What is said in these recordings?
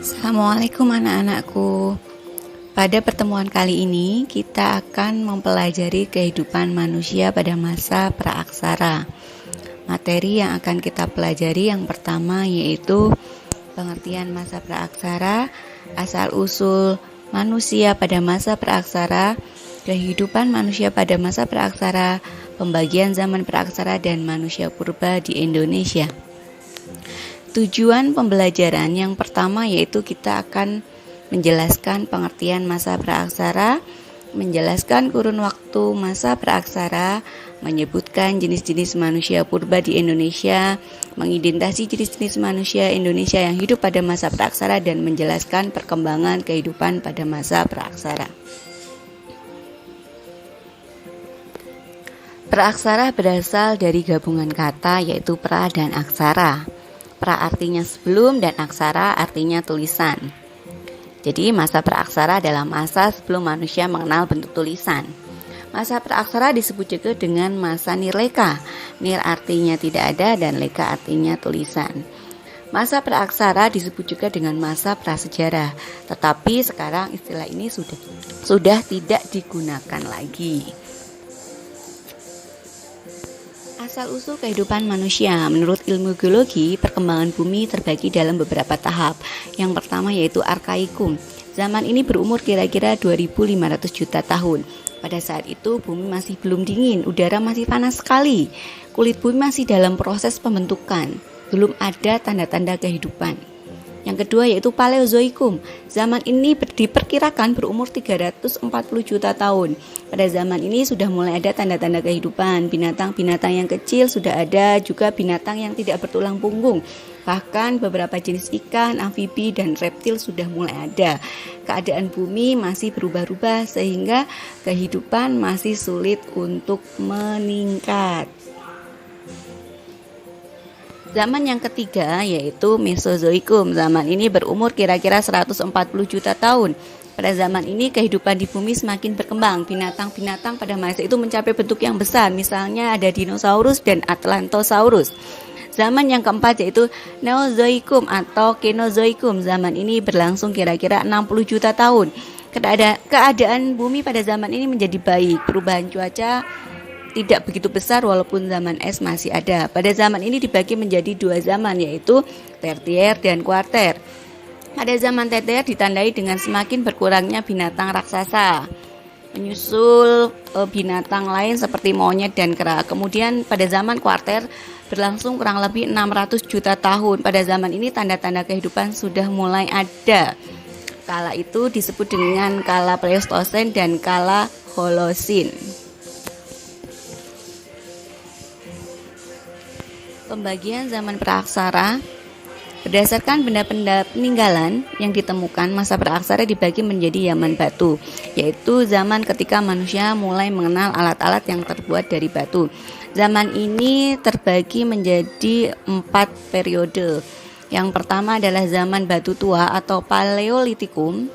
Assalamualaikum anak-anakku. Pada pertemuan kali ini kita akan mempelajari kehidupan manusia pada masa praaksara. Materi yang akan kita pelajari yang pertama yaitu pengertian masa praaksara, asal-usul manusia pada masa praaksara, kehidupan manusia pada masa praaksara, pembagian zaman praaksara dan manusia purba di Indonesia. Tujuan pembelajaran yang pertama yaitu kita akan menjelaskan pengertian masa praaksara, menjelaskan kurun waktu masa praaksara, menyebutkan jenis-jenis manusia purba di Indonesia, mengidentifikasi jenis-jenis manusia Indonesia yang hidup pada masa praaksara dan menjelaskan perkembangan kehidupan pada masa praaksara. Praaksara berasal dari gabungan kata yaitu pra dan aksara. Pra artinya sebelum dan aksara artinya tulisan. Jadi masa praaksara adalah masa sebelum manusia mengenal bentuk tulisan. Masa praaksara disebut juga dengan masa nirleka. Nir artinya tidak ada dan leka artinya tulisan. Masa praaksara disebut juga dengan masa prasejarah. Tetapi sekarang istilah ini sudah tidak digunakan lagi. Asal-usul kehidupan manusia. Menurut ilmu geologi, perkembangan bumi terbagi dalam beberapa tahap. Yang pertama yaitu Arkaikum. Zaman ini berumur kira-kira 2500 juta tahun. Pada saat itu bumi masih belum dingin, udara masih panas sekali. Kulit bumi masih dalam proses pembentukan. Belum ada tanda-tanda kehidupan. Yang kedua yaitu Paleozoikum. Zaman ini diperkirakan berumur 340 juta tahun. Pada zaman ini sudah mulai ada tanda-tanda kehidupan. Binatang-binatang yang kecil sudah ada, juga binatang yang tidak bertulang punggung. Bahkan beberapa jenis ikan, amfibi, dan reptil sudah mulai ada. Keadaan bumi masih berubah-ubah sehingga kehidupan masih sulit untuk meningkat. Zaman yang ketiga yaitu Mesozoikum. Zaman ini berumur kira-kira 140 juta tahun. Pada zaman ini kehidupan di bumi semakin berkembang. Binatang-binatang pada masa itu mencapai bentuk yang besar. Misalnya ada dinosaurus dan Atlantosaurus. Zaman yang keempat yaitu Neozoikum atau Kenozoikum. Zaman ini berlangsung kira-kira 60 juta tahun. Keadaan bumi pada zaman ini menjadi baik. Perubahan cuaca tidak begitu besar walaupun zaman es masih ada. Pada zaman ini dibagi menjadi dua zaman yaitu tertier dan kuarter. Pada zaman tertier ditandai dengan semakin berkurangnya binatang raksasa, menyusul binatang lain seperti monyet dan kera. Kemudian pada zaman kuarter berlangsung kurang lebih 600 juta tahun. Pada zaman ini tanda-tanda kehidupan sudah mulai ada. Kala itu disebut dengan kala Pleistosen dan kala Holosin. Pembagian zaman praaksara berdasarkan benda-benda peninggalan yang ditemukan, masa praaksara dibagi menjadi zaman batu, yaitu zaman ketika manusia mulai mengenal alat-alat yang terbuat dari batu. Zaman ini terbagi menjadi 4 periode. Yang pertama adalah zaman batu tua atau Paleolitikum.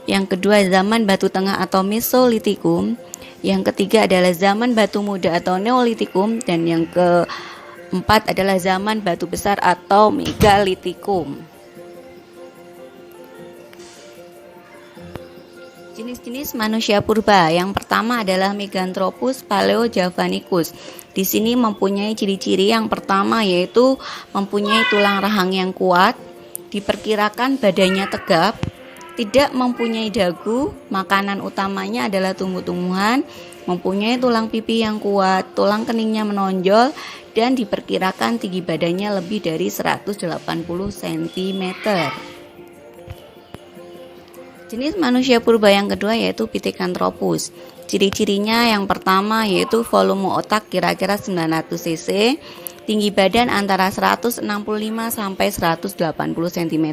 Yang kedua zaman batu tengah atau Mesolitikum. Yang ketiga adalah zaman batu muda atau Neolitikum. Dan yang keempat adalah zaman batu besar atau Megalitikum. Jenis-jenis manusia purba. Yang pertama adalah Meganthropus paleojavanicus. Di sini mempunyai ciri-ciri yang pertama yaitu mempunyai tulang rahang yang kuat, diperkirakan badannya tegap, tidak mempunyai dagu, makanan utamanya adalah tumbuh-tumbuhan, mempunyai tulang pipi yang kuat, tulang keningnya menonjol, dan diperkirakan tinggi badannya lebih dari 180 cm. Jenis manusia purba yang kedua yaitu Pithecanthropus. Ciri-cirinya yang pertama yaitu volume otak kira-kira 900 cc, tinggi badan antara 165 sampai 180 cm.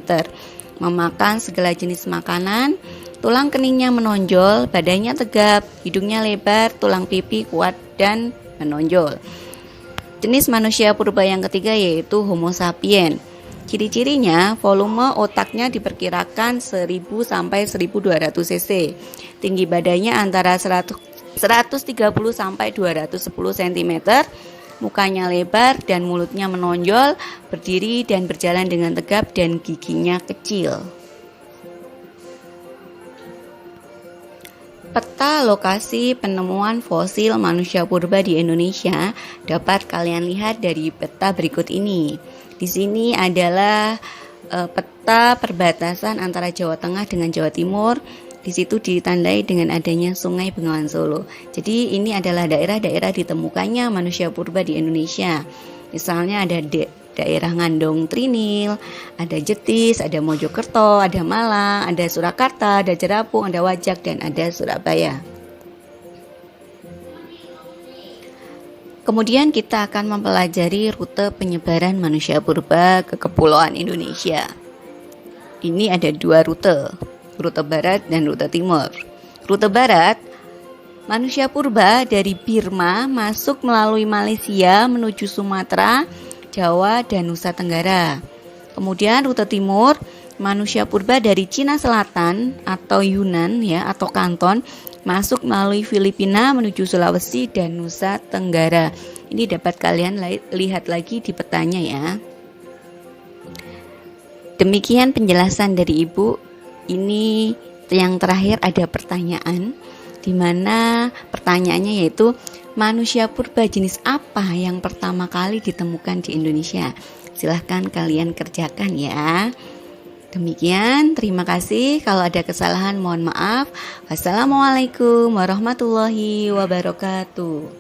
Memakan segala jenis makanan, tulang keningnya menonjol, badannya tegap, hidungnya lebar, tulang pipi kuat dan menonjol. Jenis manusia purba yang ketiga yaitu Homo sapiens. Ciri-cirinya, volume otaknya diperkirakan 1000 sampai 1200 cc. Tinggi badannya antara 130 sampai 210 cm. Mukanya lebar dan mulutnya menonjol, berdiri dan berjalan dengan tegap dan giginya kecil. Peta lokasi penemuan fosil manusia purba di Indonesia dapat kalian lihat dari peta berikut ini. Di sini adalah peta perbatasan antara Jawa Tengah dengan Jawa Timur. Di situ ditandai dengan adanya Sungai Bengawan Solo. Jadi ini adalah daerah-daerah ditemukannya manusia purba di Indonesia. Misalnya ada daerah Ngandong Trinil, ada Jetis, ada Mojokerto, ada Malang, ada Surakarta, ada Jerapung, ada Wajak, dan ada Surabaya. Kemudian kita akan mempelajari rute penyebaran manusia purba ke kepulauan Indonesia. Ini ada dua rute barat dan rute timur. Rute barat, manusia purba dari Birma masuk melalui Malaysia menuju Sumatera, Jawa, dan Nusa Tenggara. Kemudian rute timur, manusia purba dari Cina Selatan atau Yunan atau Kanton masuk melalui Filipina menuju Sulawesi dan Nusa Tenggara. Ini dapat kalian lihat lagi di petanya ya. Demikian penjelasan dari Ibu. Ini yang terakhir ada pertanyaan, di mana pertanyaannya yaitu manusia purba jenis apa yang pertama kali ditemukan di Indonesia? Silahkan kalian kerjakan ya. Demikian, terima kasih. Kalau ada kesalahan mohon maaf. Wassalamualaikum warahmatullahi wabarakatuh.